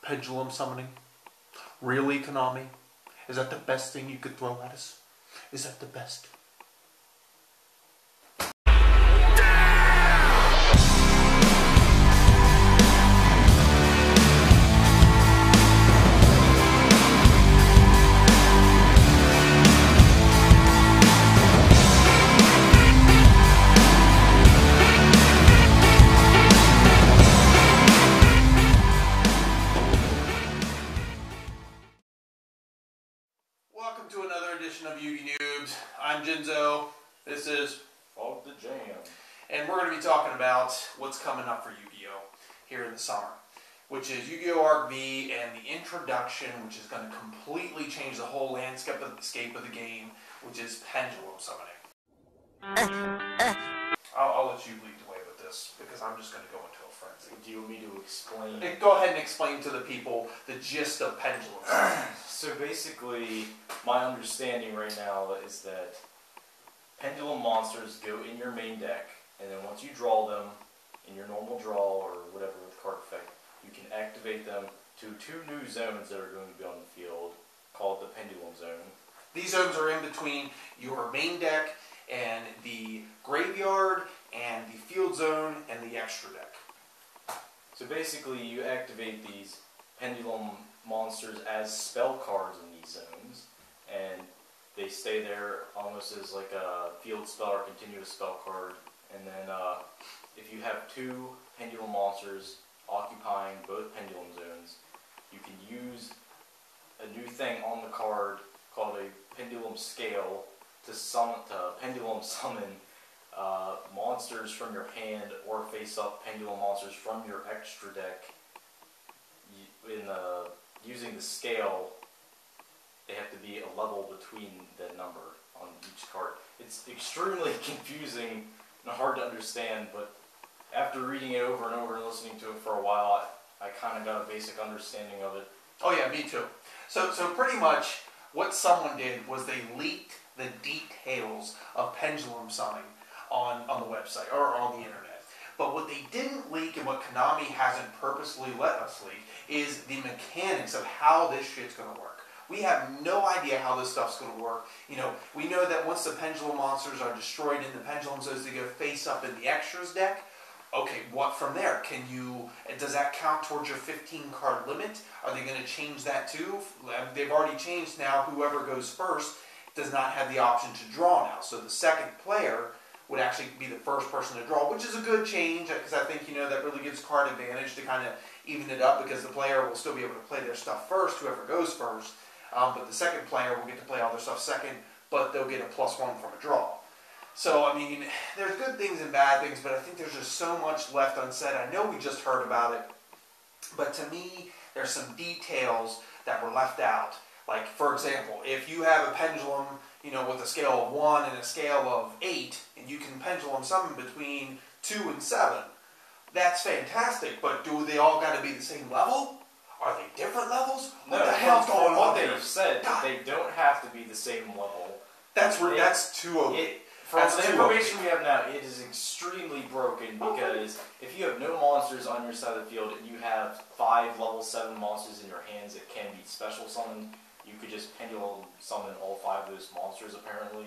Pendulum summoning? Really, Konami? Is that the best thing you could throw at us? Is that the best? Welcome to another edition of Yu-Gi Noobs. I'm Jinzo. This is Of the Jam. And we're going to be talking about what's coming up for Yu-Gi-Oh! Here in the summer, which is Yu-Gi-Oh! Arc V and the introduction, which is going to completely change the whole landscape of the game, which is Pendulum summoning. I'll let you lead the way with this, because I'm just going to go into a frenzy. Do you want me to explain? Go ahead and explain to the people the gist of Pendulum summoning. So basically, my understanding right now is that Pendulum monsters go in your main deck, and then once you draw them in your normal draw or whatever with card effect, you can activate them to two new zones that are going to be on the field called the Pendulum Zone. These zones are in between your main deck and the graveyard and the field zone and the extra deck. So basically, you activate these Pendulum monsters as spell cards in these zones, and they stay there almost as like a field spell or continuous spell card. And then if you have two Pendulum monsters occupying both Pendulum zones, you can use a new thing on the card called a Pendulum Scale to Pendulum summon monsters from your hand or face-up Pendulum monsters from your extra deck. Using the scale, they have to be a level between the number on each card. It's extremely confusing and hard to understand, but after reading it over and over and listening to it for a while, I kind of got a basic understanding of it. Oh yeah, me too. So pretty much what someone did was they leaked the details of Pendulum summoning on the website or on the internet. But what they didn't leak, and what Konami hasn't purposely let us leak, is the mechanics of how this shit's going to work. We have no idea how this stuff's going to work. You know, we know that once the Pendulum monsters are destroyed in the Pendulum zones, they go face up in the extras deck. Okay, what from there? Does that count towards your 15 card limit? Are they going to change that too? They've already changed now. Whoever goes first does not have the option to draw now. So the second player would actually be the first person to draw, which is a good change, because I think, you know, that really gives card advantage to kind of even it up, because the player will still be able to play their stuff first, whoever goes first, but the second player will get to play all their stuff second, but they'll get a +1 from a draw. So, I mean, there's good things and bad things, but I think there's just so much left unsaid. I know we just heard about it, but to me, there's some details that were left out. Like, for example, if you have a pendulum, you know, with a scale of 1 and a scale of 8, and you can pendulum summon between 2 and 7, that's fantastic, but do they all got to be the same level? Are they different levels? No, what the hell's going on there? They've said that they don't have to be the same level. That's 208. From the information we have now, it is extremely broken, because if you have no monsters on your side of the field and you have 5 level 7 monsters in your hands that can be special summoned, you could just pendulum summon all 5 of those monsters, apparently.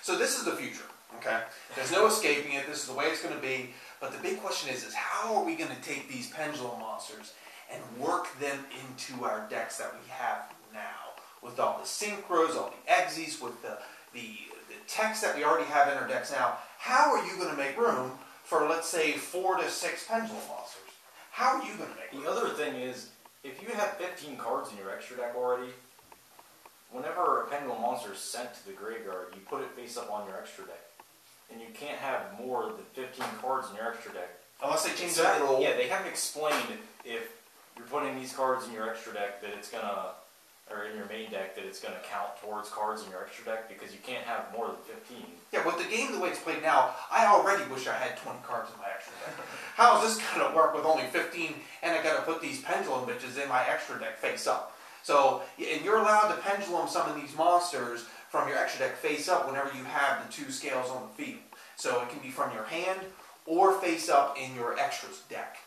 So this is the future, okay? There's no escaping it. This is the way it's going to be. But the big question is how are we going to take these pendulum monsters and work them into our decks that we have now? With all the synchros, all the exes, with the text that we already have in our decks now, how are you going to make room for, let's say, 4 to 6 pendulum monsters? How are you going to make room? The other thing is, if you have 15 cards in your extra deck already, whenever a pendulum monster is sent to the graveyard, you put it face up on your extra deck. And you can't have more than 15 cards in your extra deck. Unless they change that rule. Yeah, they haven't explained if you're putting these cards in your extra deck that it's gonna, or in your main deck, that it's gonna count towards cards in your extra deck, because you can't have more than 15. Yeah, with the game the way it's played now, I already wish I had 20 cards in my extra deck. How is this gonna work with only 15, and I gotta put these pendulum bitches in my extra deck face up? So, and you're allowed to pendulum summon these monsters from your extra deck face up whenever you have the 2 scales on the field. So it can be from your hand or face up in your extras deck.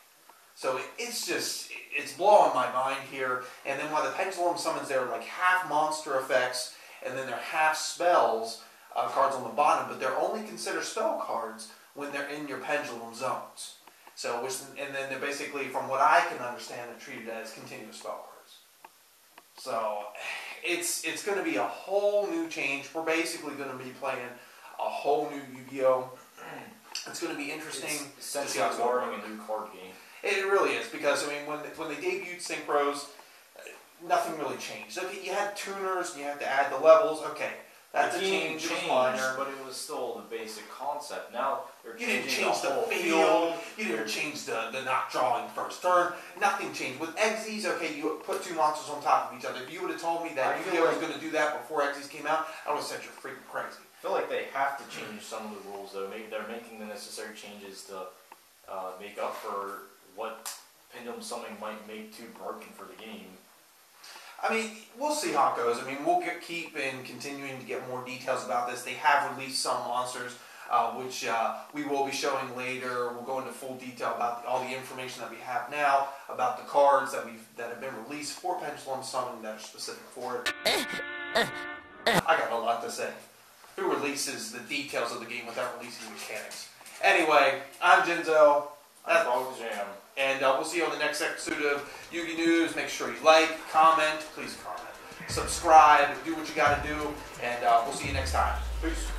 So it's blowing my mind here. And then while the Pendulum summons, they're like half monster effects, and then they're half spells, cards on the bottom, but they're only considered spell cards when they're in your Pendulum zones. So, and then they're basically, from what I can understand, they're treated as continuous spell cards. So, it's going to be a whole new change. We're basically going to be playing a whole new Yu-Gi-Oh! It's going to be interesting. It's essentially learning a new card game. It really is, because I mean, when they debuted Synchros, nothing really changed. Okay, you had tuners, and you had to add the levels. Okay, that's a change, minor, but it was still the basic concept. Now you didn't change the field. You didn't change the not drawing first turn. Nothing changed with Exes. Okay, you put two monsters on top of each other. If you would have told me that Yu-Gi-Oh was going to do that before Exes came out, I would have said you're freaking crazy. I feel like they have to change some of the rules, though. Maybe they're making the necessary changes to make up for what Pendulum Summoning might make too broken for the game. I mean, we'll see how it goes. I mean, we'll keep continuing to get more details about this. They have released some monsters, which we will be showing later. We'll go into full detail about all the information that we have now, about the cards that have been released for Pendulum Summoning that are specific for it. I got a lot to say. Who releases the details of the game without releasing mechanics? Anyway, I'm Jinzo. That's Jam. And we'll see you on the next episode of Yu-Gi News. Make sure you like, comment, please comment, subscribe, do what you got to do, and we'll see you next time. Peace.